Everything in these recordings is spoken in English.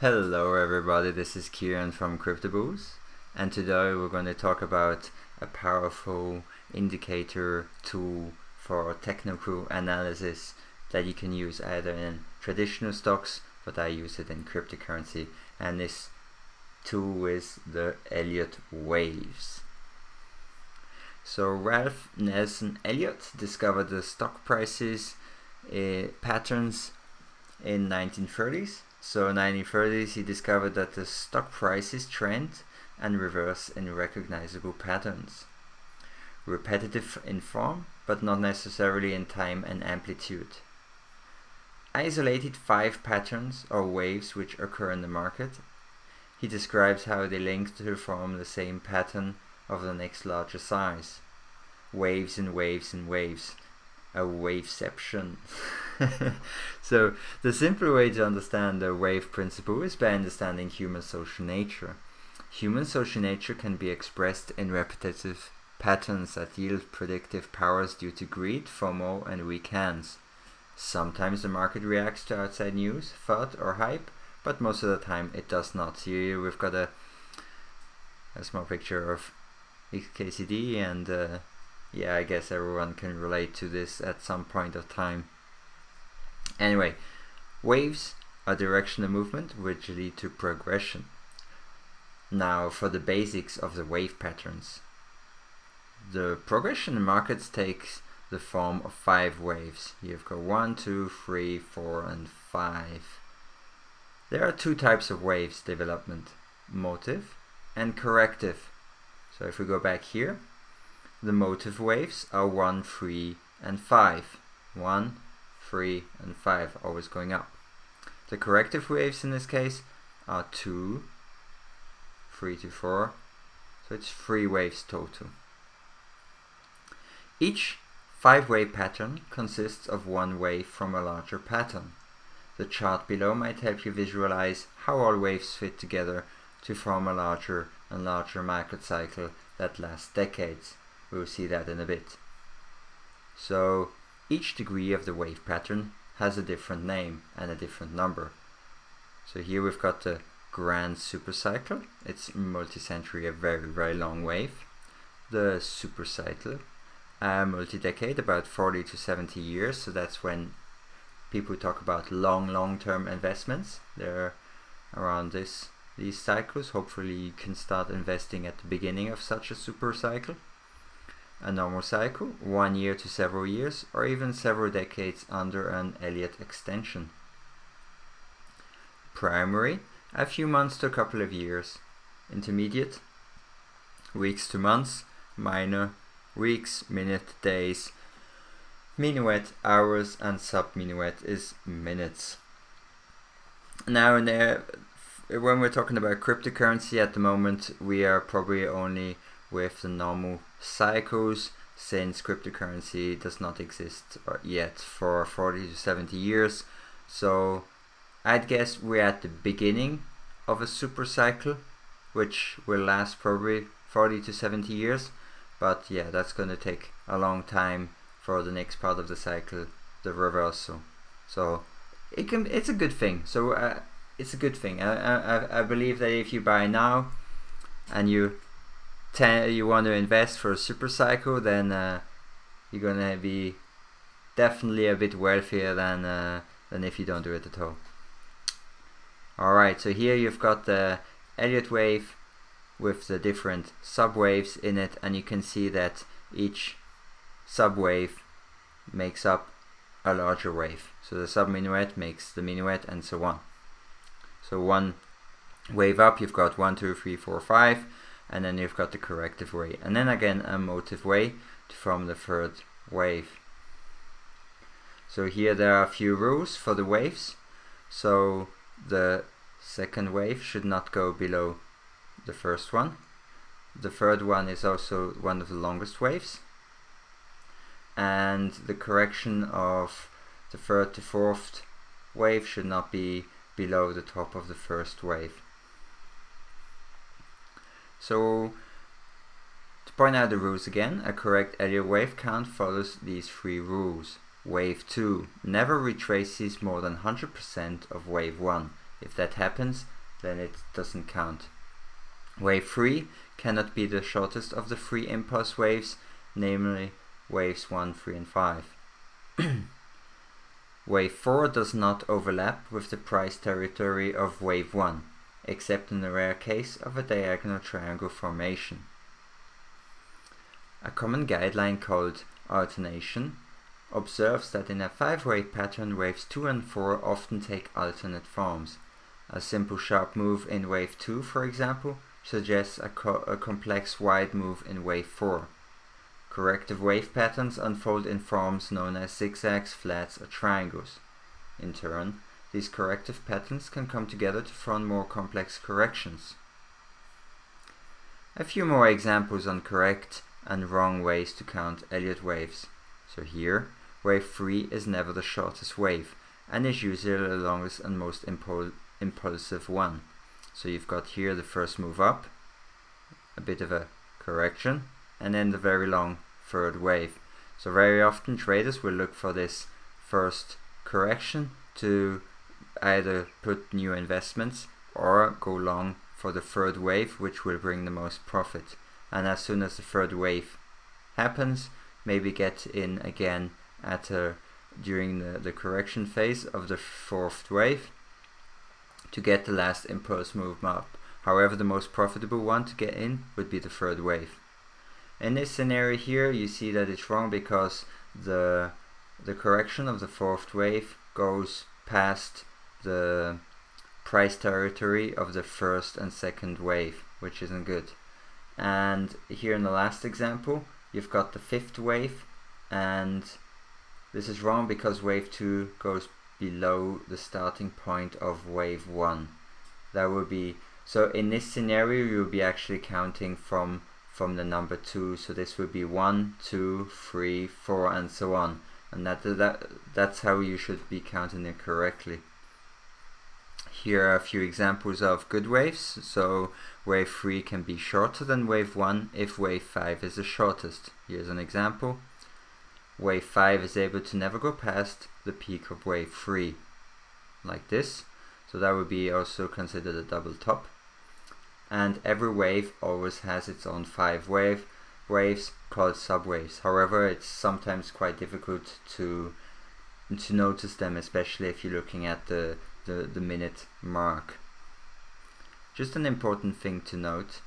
Hello everybody, this is Kieran from CryptoBoost, and today we're going to talk about a powerful indicator tool for technical analysis that you can use either in traditional stocks, but I use it in cryptocurrency, and this tool is the Elliott Waves. So Ralph Nelson Elliott discovered the stock prices patterns in 1930s. So in 1930s he discovered that the stock prices trend and reverse in recognizable patterns, repetitive in form but not necessarily in time and amplitude. Isolated 5 patterns or waves which occur in the market. He describes how they link to form the same pattern of the next larger size. Waves and waves and waves. A waveception. So the simple way to understand the wave principle is by understanding human social nature. Human social nature can be expressed in repetitive patterns that yield predictive powers due to greed, FOMO, and weak hands. Sometimes the market reacts to outside news, thought, or hype, but most of the time it does not. Here we've got a small picture of XKCD, and yeah, I guess everyone can relate to this at some point of time. Anyway, waves are directional movement which lead to progression. Now for the basics of the wave patterns. The progression in markets takes the form of 5 waves. You've got 1, 2, 3, 4 and 5. There are 2 types of waves development, motive and corrective. So if we go back here, the motive waves are 1, 3 and 5. 1, 3 and 5, always going up. The corrective waves in this case are 2, 3 to 4, so it's 3 waves total. Each 5-wave pattern consists of 1 wave from a larger pattern. The chart below might help you visualize how all waves fit together to form a larger and larger market cycle that lasts decades. We'll see that in a bit. So each degree of the wave pattern has a different name and a different number. So here we've got the grand supercycle. It's multi-century, a very long wave. The supercycle, multi-decade, about 40 to 70 years. So that's when people talk about long-term investments. They're around these cycles. Hopefully you can start investing at the beginning of such a supercycle. A normal cycle, 1 year to several years, or even several decades under an Elliott extension. Primary, a few months to a couple of years. Intermediate, weeks to months. Minor, weeks, minute, days. Minuet, hours, and sub-minuet is minutes. Now when we're talking about cryptocurrency at the moment, we are probably only with the normal cycles, since cryptocurrency does not exist yet for 40 to 70 years. So I'd guess we're at the beginning of a super cycle, which will last probably 40 to 70 years. But yeah, that's going to take a long time for the next part of the cycle, the reversal. So it's a good thing. So it's a good thing. I believe that if you buy now and you want to invest for a super cycle, then you're gonna be definitely a bit wealthier than if you don't do it at all. Alright, so here you've got the Elliott wave with the different subwaves in it, and you can see that each subwave makes up a larger wave. So the sub-minuet makes the minuet, and so on. So one wave up, you've got 1, 2, 3, 4, 5. And then you've got the corrective wave, and then again a motive wave to form the 3rd wave. So here there are a few rules for the waves. So the 2nd wave should not go below the 1st one. The 3rd one is also one of the longest waves, and the correction of the 3rd to 4th wave should not be below the top of the 1st wave. So to point out the rules again, a correct Elliott wave count follows these 3 rules. Wave 2 never retraces more than 100% of wave 1. If that happens, then it doesn't count. Wave 3 cannot be the shortest of the 3 impulse waves, namely waves 1, 3 and 5. Wave 4 does not overlap with the price territory of wave 1, except in the rare case of a diagonal triangle formation. A common guideline called alternation observes that in a 5-wave pattern, waves 2 and 4 often take alternate forms. A simple sharp move in wave 2, for example, suggests a complex wide move in wave 4. Corrective wave patterns unfold in forms known as zigzags, flats, or triangles. In turn, these corrective patterns can come together to form more complex corrections. A few more examples on correct and wrong ways to count Elliott waves. So here, wave 3 is never the shortest wave, and is usually the longest and most impulsive one. So you've got here the first move up, a bit of a correction, and then the very long third wave. So very often traders will look for this first correction to either put new investments or go long for the third wave, which will bring the most profit. And as soon as the third wave happens, maybe get in again at during the correction phase of the fourth wave to get the last impulse move up. However, the most profitable one to get in would be the third wave. In this scenario here, you see that it's wrong because the correction of the fourth wave goes past the price territory of the first and second wave, which isn't good. And here in the last example, you've got the fifth wave, and this is wrong because wave 2 goes below the starting point of wave 1. That would be, so in this scenario you'll be actually counting from the number 2, so this would be 1, 2, 3, 4 and so on, and that's how you should be counting it correctly. Here are a few examples of good waves. So wave 3 can be shorter than wave 1 if wave 5 is the shortest. Here's an example. Wave 5 is able to never go past the peak of wave 3, like this. So that would be also considered a double top. And every wave always has its own 5 waves called subwaves. However, it's sometimes quite difficult to notice them, especially if you're looking at the minute mark. Just an important thing to note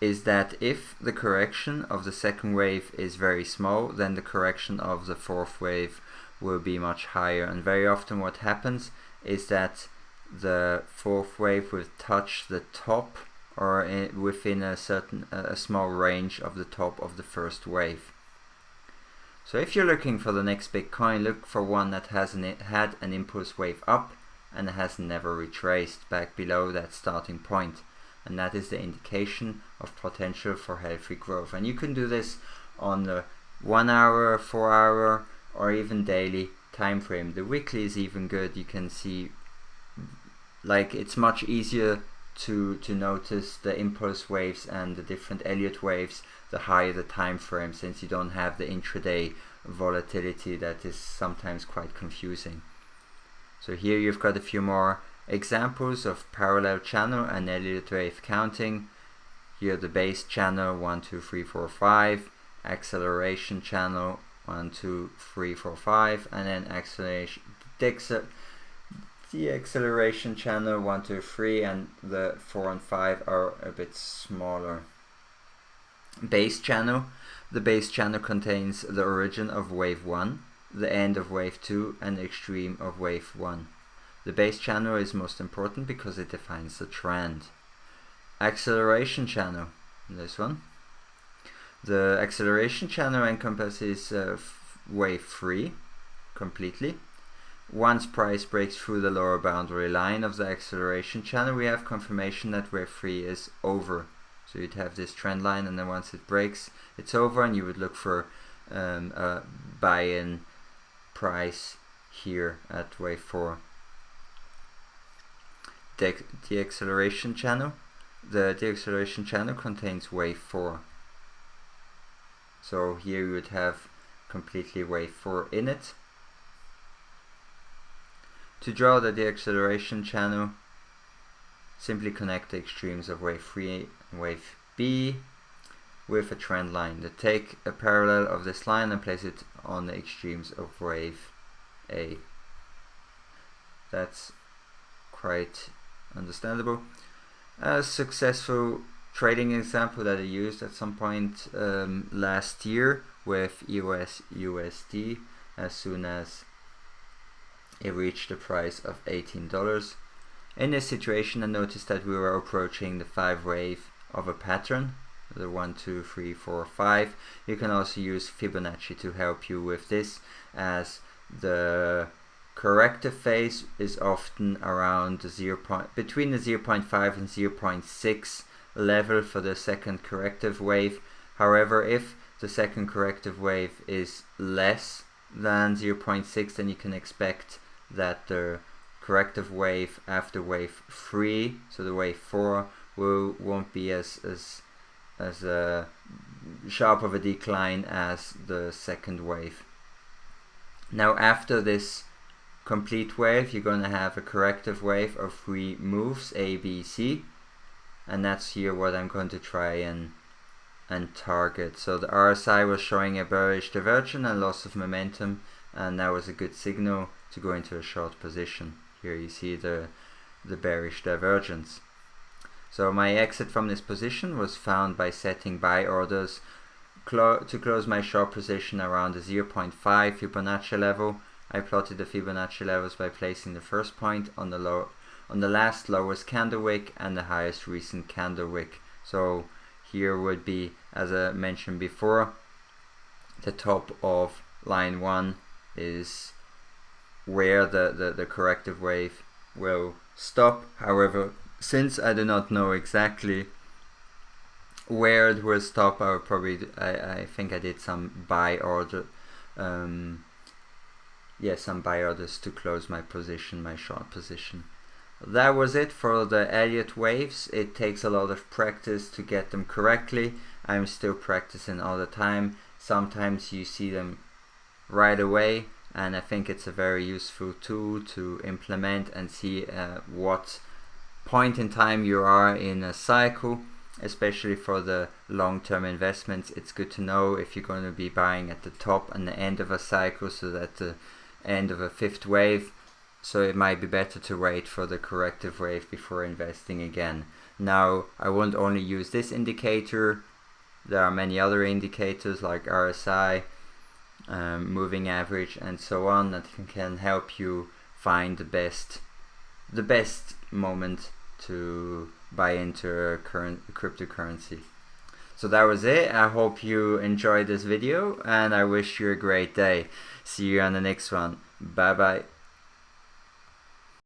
is that if the correction of the second wave is very small, then the correction of the fourth wave will be much higher, and very often what happens is that the fourth wave will touch the top or within a small range of the top of the first wave. So if you're looking for the next big coin, look for one that had an impulse wave up and has never retraced back below that starting point, and that is the indication of potential for healthy growth. And you can do this on the 1 hour, 4 hour or even daily time frame. The weekly is even good. You can see, like, it's much easier to notice the impulse waves and the different Elliott waves the higher the time frame, since you don't have the intraday volatility that is sometimes quite confusing. So here you've got a few more examples of parallel channel and Elliott wave counting. Here the base channel 1, 2, 3, 4, 5, acceleration channel 1, 2, 3, 4, 5, and then acceleration the acceleration channel 1, 2, 3, and the 4 and 5 are a bit smaller. Base channel. The base channel contains the origin of wave 1, the end of wave 2, and the extreme of wave 1. The base channel is most important because it defines the trend. Acceleration channel, this one. The acceleration channel encompasses wave 3 completely. Once price breaks through the lower boundary line of the acceleration channel, we have confirmation that wave 3 is over. So you'd have this trend line, and then once it breaks, it's over, and you would look for a buy-in price here at wave 4. The acceleration channel. The deceleration channel contains wave 4. So here you would have completely wave 4 in it. To draw the deacceleration channel, simply connect the extremes of wave 3 and wave B with a trend line. Then take a parallel of this line and place it on the extremes of wave A. That's quite understandable. A successful trading example that I used at some point last year with EOS USD as soon as it reached the price of $18. In this situation, I noticed that we were approaching the 5 wave of a pattern, the 1, 2, 3, 4, 5. You can also use Fibonacci to help you with this, as the corrective phase is often around the between the 0.5 and 0.6 level for the second corrective wave. However, if the second corrective wave is less than 0.6, then you can expect that the corrective wave after wave 3, so the wave 4, won't be as sharp of a decline as the second wave. Now after this complete wave, you're going to have a corrective wave of 3 moves, A, B, C, and that's here what I'm going to try and target. So the RSI was showing a bearish divergence and loss of momentum, and that was a good signal to go into a short position. Here you see the bearish divergence. So my exit from this position was found by setting buy orders to close my short position around the 0.5 Fibonacci level. I plotted the Fibonacci levels by placing the first point on the last lowest candle wick and the highest recent candle wick. So here would be, as I mentioned before, the top of line 1 is where the corrective wave will stop. However, since I do not know exactly where it will stop, I think I did some buy order, some buy orders to close my position, my short position. That was it for the Elliott waves. It takes a lot of practice to get them correctly. I'm still practicing all the time. Sometimes you see them right away, and I think it's a very useful tool to implement and see what point in time you are in a cycle. Especially for the long-term investments, it's good to know if you're going to be buying at the top and the end of a cycle, so that the end of a 5th wave. So it might be better to wait for the corrective wave before investing again. Now, I won't only use this indicator. There are many other indicators like RSI, moving average, and so on, that can help you find the best moment to buy into a cryptocurrency. So that was it. I hope you enjoyed this video, and I wish you a great day. See you on the next one. Bye bye.